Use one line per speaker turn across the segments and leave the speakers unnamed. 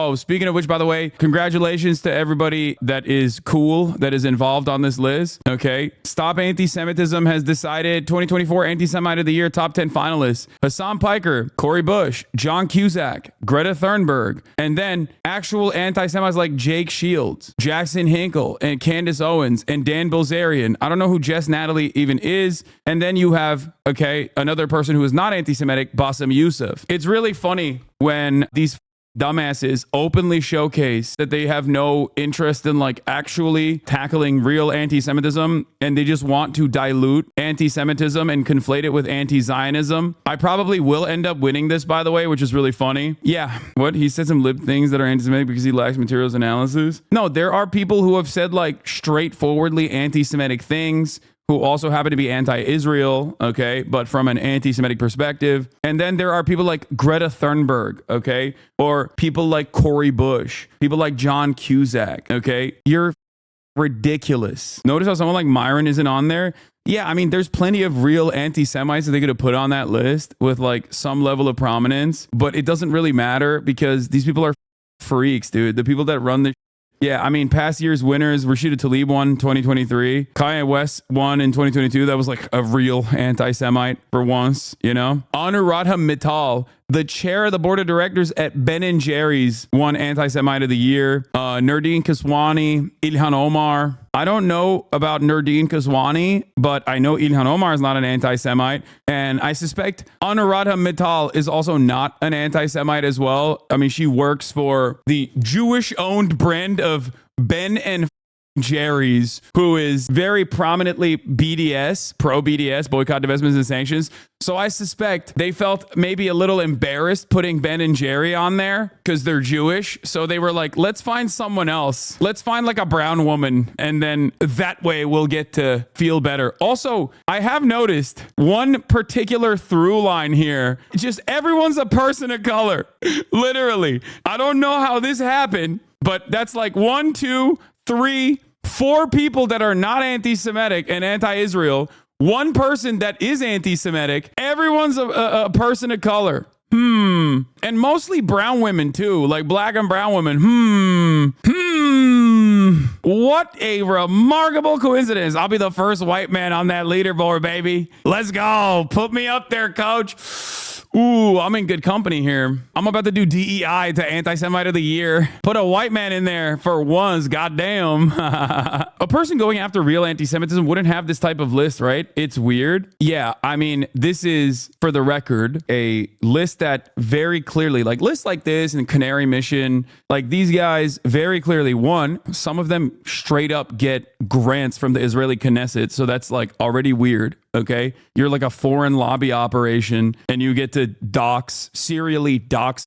Oh, speaking of which, by the way, congratulations to everybody that is cool, that is involved on this list. Okay. Stop Antisemitism has decided 2024 Antisemite of the Year top 10 finalists. Hasan Piker, Cori Bush, John Cusack, Greta Thunberg, and then actual anti-Semites like Jake Shields, Jackson Hinkle, and Candace Owens, and Dan Bilzerian. I don't know who Jess Natalie even is. And then you have, okay, another person who is not anti-Semitic, Bassem Youssef. It's really funny when these dumbasses openly showcase that they have no interest in like actually tackling real anti-Semitism, and they just want to dilute anti-Semitism and conflate it with anti-Zionism. I probably will end up winning this, by the way, which is really funny. Yeah. What? He said some lib things that are anti-Semitic because he lacks materials analysis. No, there are people who have said like straightforwardly anti-Semitic things who also happen to be anti-Israel, okay, but from an anti-Semitic perspective. And then there are people like Greta Thunberg, okay, or people like Cori Bush, people like John Cusack, okay? You're ridiculous. Notice how someone like Myron isn't on there? Yeah, I mean, there's plenty of real anti-Semites that they could have put on that list with like some level of prominence, but it doesn't really matter because these people are freaks, dude. The people that run the yeah, I mean, past year's winners, Rashida Tlaib won 2023. Kanye West won in 2022. That was like a real anti-Semite for once, you know? Anuradha Mittal, the chair of the board of directors at Ben & Jerry's, won Anti-Semite of the Year. Nurdine Kaswani, Ilhan Omar. I don't know about Nurdine Kaswani, but I know Ilhan Omar is not an anti-Semite. And I suspect Anuradha Mittal is also not an anti-Semite as well. I mean, she works for the Jewish-owned brand of Ben and Jerry's, who is very prominently BDS, pro-BDS, boycott, divestments, and sanctions. So I suspect they felt maybe a little embarrassed putting Ben and Jerry on there because they're Jewish. So they were like, let's find someone else. Let's find like a brown woman. And then that way we'll get to feel better. Also, I have noticed one particular through line here. Just everyone's a person of color. Literally. I don't know how this happened, but that's like 1, 2, 3, 4 people that are not anti-Semitic and anti-Israel, 1 person that is anti-Semitic. Everyone's a person of color. And mostly brown women too, like black and brown women. What a remarkable coincidence. I'll be the first white man on that leaderboard, baby. Let's go. Put me up there, coach. Ooh, I'm in good company here. I'm about to do DEI to Anti-Semite of the Year. Put a white man in there for once, goddamn. A person going after real anti-Semitism wouldn't have this type of list, right? It's weird. Yeah, I mean, this is, for the record, a list that very clearly, like lists like this and Canary Mission, like these guys very clearly, one, some of them straight up get grants from the Israeli Knesset, so that's like already weird. Okay, you're like a foreign lobby operation and you get to serially dox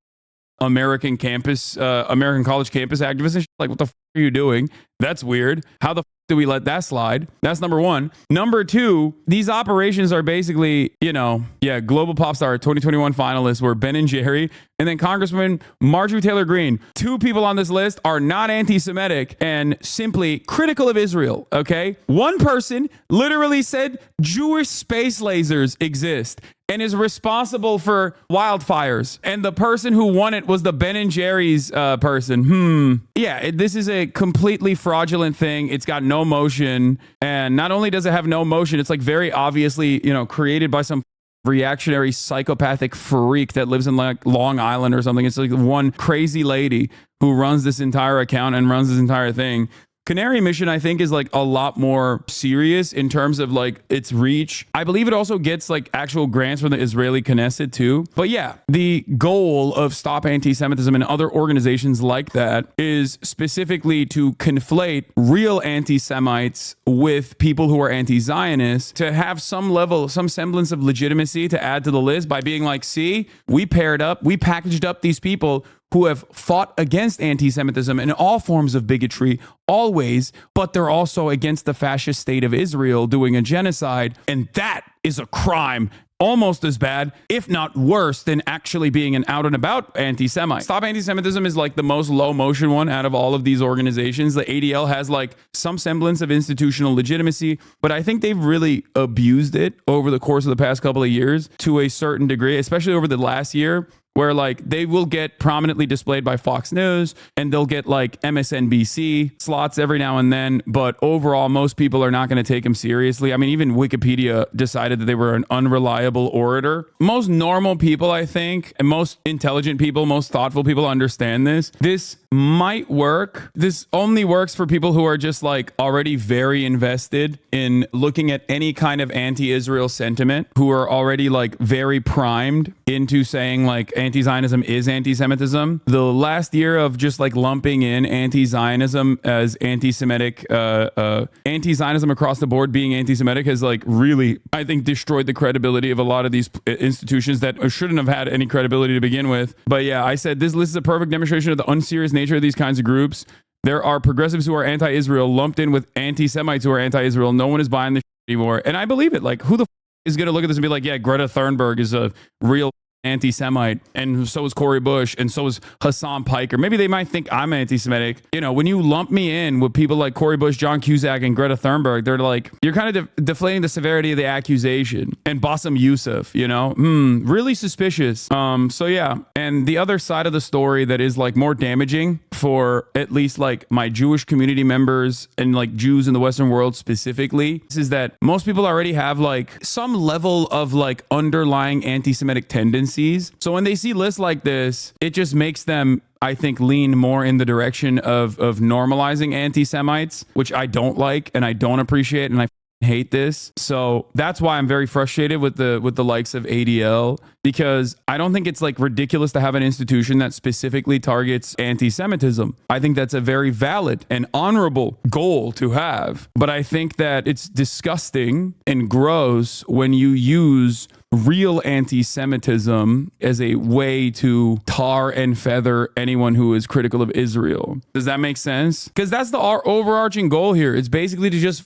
American college campus activists. And like, what the are you doing? That's weird. How the do we let that slide? That's number one. Number two, these operations are basically, global pop star 2021 finalists were Ben & Jerry and then Congresswoman Marjorie Taylor Greene. 2 people on this list are not anti-Semitic and simply critical of Israel, okay? 1 person literally said Jewish space lasers exist and is responsible for wildfires. And the person who won it was the Ben & Jerry's person. Yeah, this is a completely fraudulent thing. It's got no motion. And not only does it have no motion, it's like very obviously, created by some reactionary psychopathic freak that lives in like Long Island or something. It's like one crazy lady who runs this entire account and runs this entire thing. Canary Mission, I think, is like a lot more serious in terms of like its reach. I believe it also gets like actual grants from the Israeli Knesset too. But yeah, the goal of Stop Antisemitism and other organizations like that is specifically to conflate real anti-Semites with people who are anti-Zionists to have some level, some semblance of legitimacy to add to the list by being like, see, we paired up, we packaged up these people who have fought against anti-Semitism and all forms of bigotry, always, but they're also against the fascist state of Israel doing a genocide. And that is a crime almost as bad, if not worse, than actually being an out and about anti-Semite. Stop Antisemitism is like the most low motion one out of all of these organizations. The ADL has like some semblance of institutional legitimacy, but I think they've really abused it over the course of the past couple of years to a certain degree, especially over the last year. where like they will get prominently displayed by Fox News and they'll get like MSNBC slots every now and then. But overall, most people are not going to take him seriously. I mean, even Wikipedia decided that they were an unreliable orator. Most normal people, I think, and most intelligent people, most thoughtful people understand this. This might work. This only works for people who are just like already very invested in looking at any kind of anti-Israel sentiment, who are already like very primed into saying like anti-Zionism is anti-Semitism. The last year of just like lumping in anti-Zionism as anti-Semitic, anti-Zionism across the board being anti-Semitic has like really, I think, destroyed the credibility of a lot of these institutions that shouldn't have had any credibility to begin with. But yeah, I said this list is a perfect demonstration of the unserious nature of these kinds of groups. There are progressives who are anti-Israel lumped in with anti-Semites who are anti-Israel. No one is buying this anymore. And I believe it. Like, who the is going to look at this and be like, yeah, Greta Thunberg is a real anti-Semite, and so is Cori Bush, and so is Hasan Piker. Maybe they might think I'm anti-Semitic. You know, when you lump me in with people like Cori Bush, John Cusack, and Greta Thunberg, they're like, you're kind of deflating the severity of the accusation. And Bassem Youssef, you know, really suspicious. So yeah, and the other side of the story that is like more damaging for at least like my Jewish community members and like Jews in the Western world specifically is that most people already have like some level of like underlying anti-Semitic tendencies. So when they see lists like this, it just makes them, I think, lean more in the direction of normalizing anti-Semites, which I don't like and I don't appreciate, and I hate this. So that's why I'm very frustrated with the likes of ADL, because I don't think it's like ridiculous to have an institution that specifically targets anti-Semitism. I think that's a very valid and honorable goal to have. But I think that it's disgusting and gross when you use real anti-Semitism as a way to tar and feather anyone who is critical of Israel. Does that make sense? Because that's the overarching goal here. It's basically to just,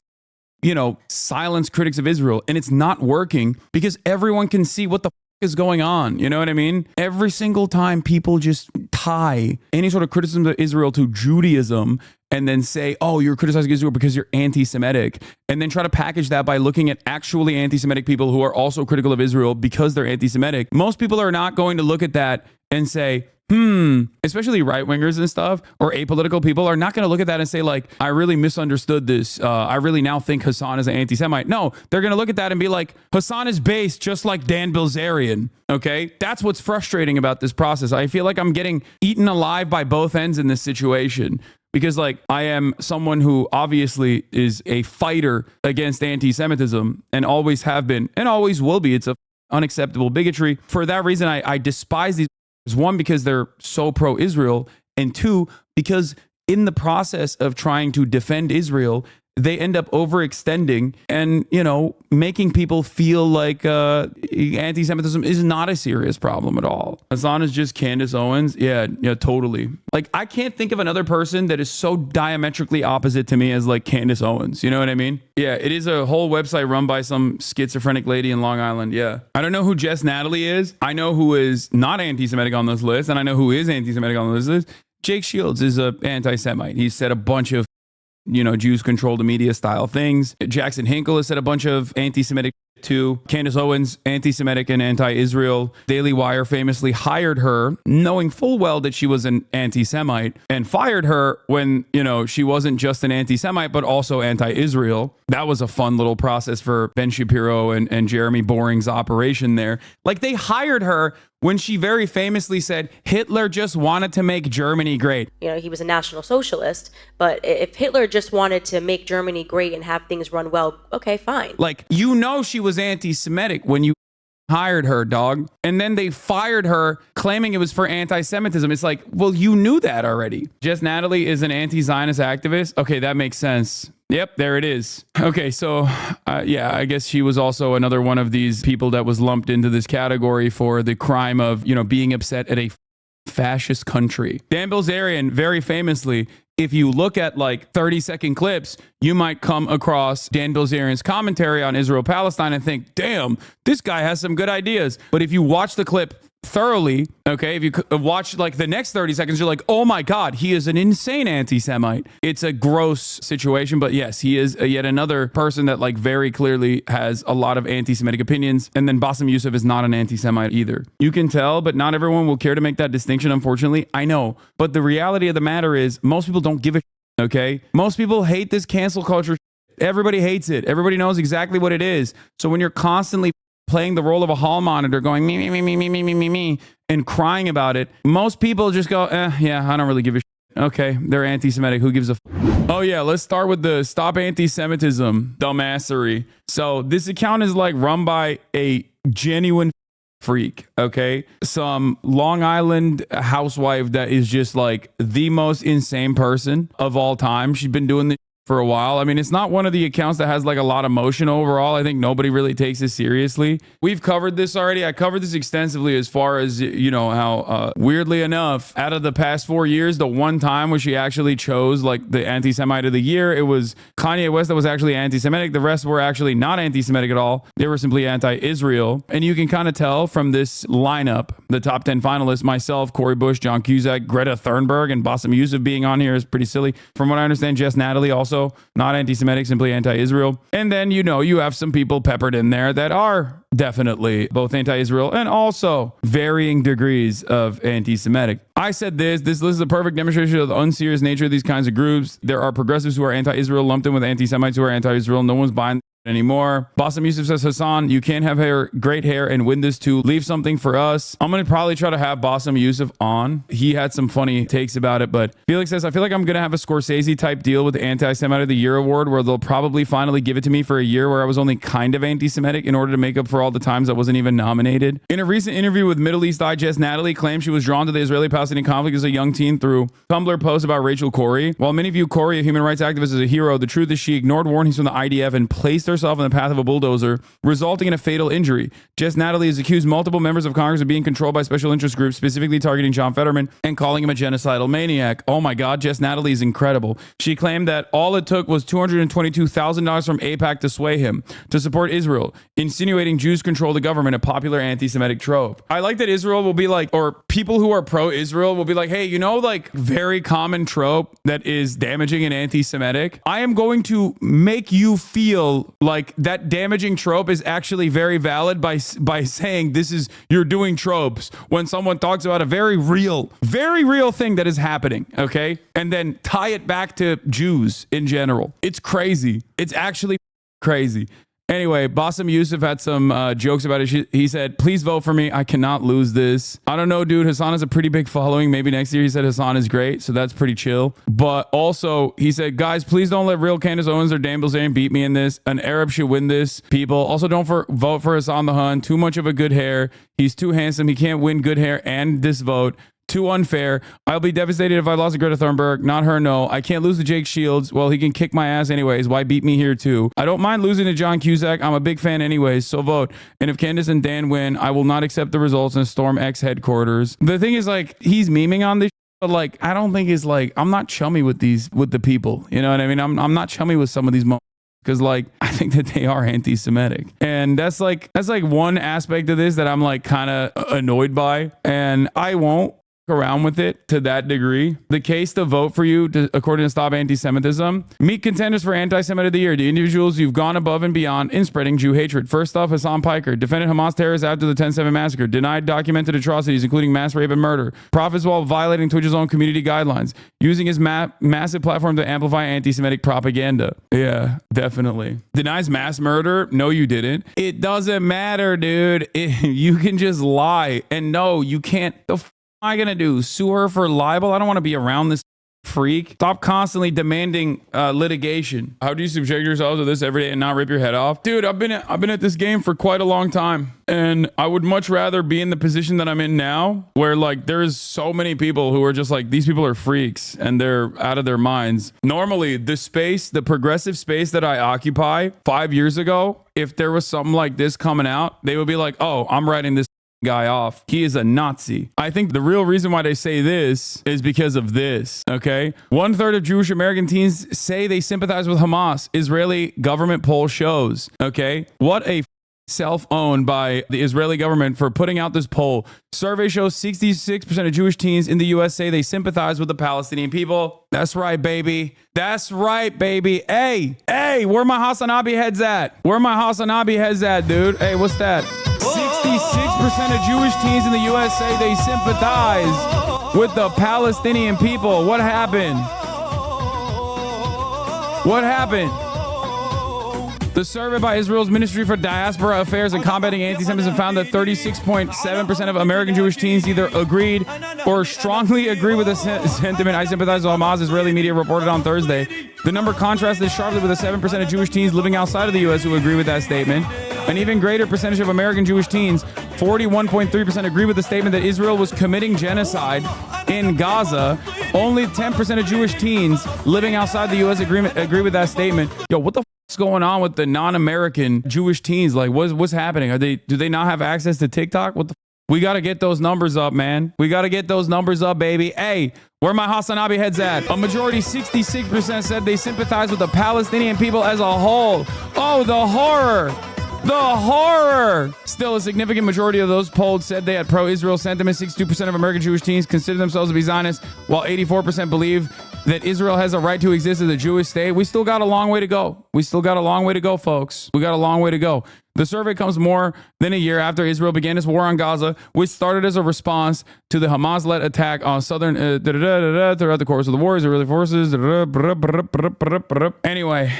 you know, silence critics of Israel. And it's not working because everyone can see what the is going on. You know what I mean? Every single time people just tie any sort of criticism of Israel to Judaism and then say, oh, you're criticizing Israel because you're anti-Semitic, and then try to package that by looking at actually anti-Semitic people who are also critical of Israel because they're anti-Semitic. Most people are not going to look at that and say, especially right-wingers and stuff, or apolitical people are not going to look at that and say like, I really misunderstood this. I really now think Hasan is an anti-Semite. No, they're going to look at that and be like, Hasan is based just like Dan Bilzerian. Okay. That's what's frustrating about this process. I feel like I'm getting eaten alive by both ends in this situation. Because like I am someone who obviously is a fighter against anti-Semitism and always have been and always will be. It's a unacceptable bigotry. For that reason, I despise these. One, because they're so pro-Israel, and two, because in the process of trying to defend Israel, they end up overextending and, you know, making people feel like anti-Semitism is not a serious problem at all. Hasan is just Candace Owens. Yeah, totally. Like, I can't think of another person that is so diametrically opposite to me as like Candace Owens. You know what I mean? Yeah, it is a whole website run by some schizophrenic lady in Long Island. Yeah. I don't know who Jess Natalie is. I know who is not anti-Semitic on this list, and I know who is anti-Semitic on this list. Jake Shields is an anti-Semite. He said a bunch of, you know, Jews control the media style things. Jackson Hinkle has said a bunch of anti-Semitic too. Candace Owens, anti-Semitic and anti-Israel. Daily Wire famously hired her, knowing full well that she was an anti-Semite, and fired her when, you know, she wasn't just an anti-Semite, but also anti-Israel. That was a fun little process for Ben Shapiro and Jeremy Boring's operation there. Like, they hired her when she very famously said Hitler just wanted to make Germany great.
You know, he was a National Socialist, but if Hitler just wanted to make Germany great and have things run well, okay, fine.
Like, you know, she was anti-Semitic when you hired her, dog. And then they fired her claiming it was for anti-Semitism. It's like, well, you knew that already. Jess Natalie is an anti-Zionist activist. Okay, that makes sense. Yep, there it is. Okay, so yeah, I guess she was also another one of these people that was lumped into this category for the crime of, you know, being upset at a fascist country. Dan Bilzerian, very famously, if you look at like 30-second clips, you might come across Dan Bilzerian's commentary on Israel-Palestine and think, damn, this guy has some good ideas. But if you watch the clip thoroughly, okay, if you watch like the next 30 seconds, you're like, oh my God, he is an insane anti-Semite. It's a gross situation, but yes, he is yet another person that like very clearly has a lot of anti-Semitic opinions. And then Bassem Youssef is not an anti-Semite either. You can tell, but not everyone will care to make that distinction, unfortunately. I know, but the reality of the matter is most people don't give a shit, okay? Most people hate this cancel culture. Everybody hates it. Everybody knows exactly what it is. So when you're constantly playing the role of a hall monitor going me, me, me, me, me, me, me, me, me, and crying about it, most people just go, yeah, I don't really give a shit. Okay, they're anti-Semitic. Who gives a Oh yeah, let's start with the Stop Antisemitism dumbassery. So this account is like run by a genuine freak, okay? Some Long Island housewife that is just like the most insane person of all time. She's been doing this for a while. I mean, it's not one of the accounts that has like a lot of motion overall. I think nobody really takes it seriously. We've covered this already. I covered this extensively as far as, you know, how weirdly enough, out of the past 4 years, the one time where she actually chose like the anti-Semite of the year, it was Kanye West that was actually anti-Semitic. The rest were actually not anti-Semitic at all. They were simply anti-Israel. And you can kind of tell from this lineup, the top 10 finalists, myself, Corey Bush, John Cusack, Greta Thunberg, and Bassem Youssef being on here is pretty silly. From what I understand, Jess Natalie also not anti-Semitic, simply anti-Israel. And then, you know, you have some people peppered in there that are definitely both anti-Israel and also varying degrees of anti-Semitic. I said this list is a perfect demonstration of the unserious nature of these kinds of groups. There are progressives who are anti-Israel lumped in with anti-Semites who are anti-Israel. No one's buying anymore. Bassem Youssef says, Hasan, you can't have great hair and win this too. Leave something for us. I'm going to probably try to have Bassem Youssef on. He had some funny takes about it, but Felix says, I feel like I'm going to have a Scorsese type deal with the Anti-Semite of the Year award where they'll probably finally give it to me for a year where I was only kind of anti-Semitic in order to make up for all the times I wasn't even nominated. In a recent interview with Middle East Digest, Natalie claimed she was drawn to the Israeli-Palestinian conflict as a young teen through Tumblr posts about Rachel Corrie. While many view Corrie, a human rights activist, as a hero, the truth is she ignored warnings from the IDF and placed herself in the path of a bulldozer, resulting in a fatal injury. Jess Natalie has accused multiple members of Congress of being controlled by special interest groups, specifically targeting John Fetterman and calling him a genocidal maniac. Oh my God, Jess Natalie is incredible. She claimed that all it took was $222,000 from AIPAC to sway him to support Israel, insinuating Jews control the government, a popular anti-Semitic trope. I like that Israel will be like, or people who are pro-Israel will be like, hey, you know, like very common trope that is damaging and anti-Semitic. I am going to make you feel like that damaging trope is actually very valid by saying this is, you're doing tropes when someone talks about a very real thing that is happening, okay? And then tie it back to Jews in general. It's crazy. It's actually crazy. Anyway, Bassem Youssef had some jokes about it. He said, please vote for me. I cannot lose this. I don't know, dude. Hasan has a pretty big following. Maybe next year. He said Hasan is great. So that's pretty chill. But also, he said, guys, please don't let real Candace Owens or Dan Bilzerian beat me in this. An Arab should win this, people. Also, don't vote for Hasan the Hun. Too much of a good hair. He's too handsome. He can't win good hair and this vote. Too unfair. I'll be devastated if I lost to Greta Thunberg. Not her, no. I can't lose to Jake Shields. Well, he can kick my ass anyways. Why beat me here too? I don't mind losing to John Cusack. I'm a big fan anyways, so vote. And if Candace and Dan win, I will not accept the results and storm X headquarters. The thing is, like, he's memeing on this, but like, I don't think it's like, I'm not chummy with the people. You know what I mean? I'm not chummy with some of these because like I think that they are anti-Semitic, and that's like one aspect of this that I'm like kind of annoyed by, and I won't around with it to that degree. The case to vote for you, according to Stop Antisemitism, meet contenders for Anti-Semite of the Year, the individuals you've gone above and beyond in spreading Jew hatred. First off, Hassan Piker, defended Hamas terrorists after the 10/7 massacre, denied documented atrocities, including mass rape and murder, profits while violating Twitch's own community guidelines, using his massive platform to amplify anti-Semitic propaganda. Yeah, definitely. Denies mass murder? No, you didn't. It doesn't matter, dude. You can just lie. And no, you can't. Am I gonna do? Sue her for libel? I don't want to be around this freak. Stop constantly demanding litigation. How do you subject yourself to this every day and not rip your head off? Dude, I've been at this game for quite a long time, and I would much rather be in the position that I'm in now, where like there's so many people who are just like, these people are freaks and they're out of their minds. Normally, the progressive space that I occupy 5 years ago, if there was something like this coming out, they would be like, oh, I'm writing this guy off. He is a Nazi. I think the real reason why they say this is because of this, okay? 1/3 of Jewish American teens say they sympathize with Hamas. Israeli government poll shows, okay? What a self-owned by the Israeli government for putting out this poll. Survey shows 66% of Jewish teens in the US say they sympathize with the Palestinian people. That's right, baby. That's right, baby. Hey, where my HasanAbi heads at? Where my HasanAbi heads at, dude? Hey, what's that? 66% of Jewish teens in the US say they sympathize with the Palestinian people. What happened? What happened? The survey by Israel's Ministry for Diaspora Affairs and Combating Antisemitism found that 36.7% of American Jewish teens either agreed or strongly agree with the sentiment. I sympathize with Hamas, Israeli media reported on Thursday. The number contrasted sharply with the 7% of Jewish teens living outside of the U.S. who agree with that statement. An even greater percentage of American Jewish teens, 41.3%, agree with the statement that Israel was committing genocide in Gaza. Only 10% of Jewish teens living outside the U.S. agree with that statement. Yo, what the what's going on with the non-American Jewish teens? Like, what's happening? Do they not have access to TikTok? We got to get those numbers up, man. We got to get those numbers up, baby. Hey, where my HasanAbi heads at? A majority, 66%, said they sympathize with the Palestinian people as a whole. Oh, the horror. The horror! Still, a significant majority of those polled said they had pro-Israel sentiment. 62% of American Jewish teens consider themselves to be Zionists, while 84% believe that Israel has a right to exist as a Jewish state. We still got a long way to go. We still got a long way to go, folks. We got a long way to go. The survey comes more than a year after Israel began its war on Gaza, which started as a response to the Hamas-led attack on southern throughout the course of the war. Israeli forces. Anyway,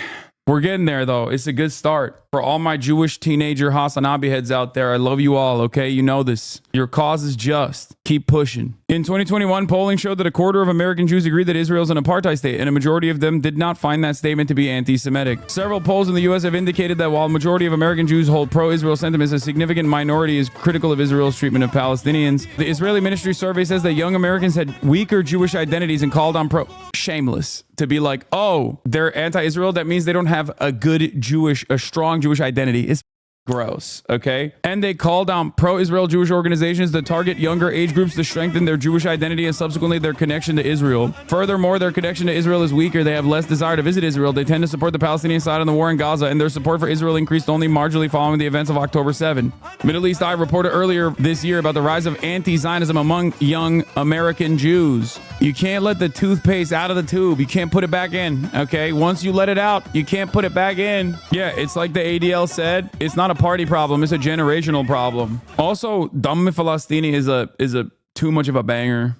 we're getting there, though. It's a good start. For all my Jewish teenager HasanAbi heads out there, I love you all, okay? You know this. Your cause is just. Keep pushing. In 2021, polling showed that a quarter of American Jews agreed that Israel is an apartheid state, and a majority of them did not find that statement to be anti-Semitic. Several polls in the U.S. have indicated that while a majority of American Jews hold pro-Israel sentiments, a significant minority is critical of Israel's treatment of Palestinians. The Israeli Ministry survey says that young Americans had weaker Jewish identities and called on shameless to be like, oh, they're anti-Israel. That means they don't have a strong Jewish identity. It's gross, okay? And they called on pro-Israel Jewish organizations to target younger age groups to strengthen their Jewish identity and subsequently their connection to Israel. Furthermore, their connection to Israel is weaker. They have less desire to visit Israel. They tend to support the Palestinian side in the war in Gaza, and their support for Israel increased only marginally following the events of October 7. Middle East Eye reported earlier this year about the rise of anti-Zionism among young American Jews. You can't let the toothpaste out of the tube. You can't put it back in, okay? Once you let it out, you can't put it back in. Yeah, it's like the ADL said, it's not a party problem, it's a generational problem. Also, Damm Falastini is a too much of a banger.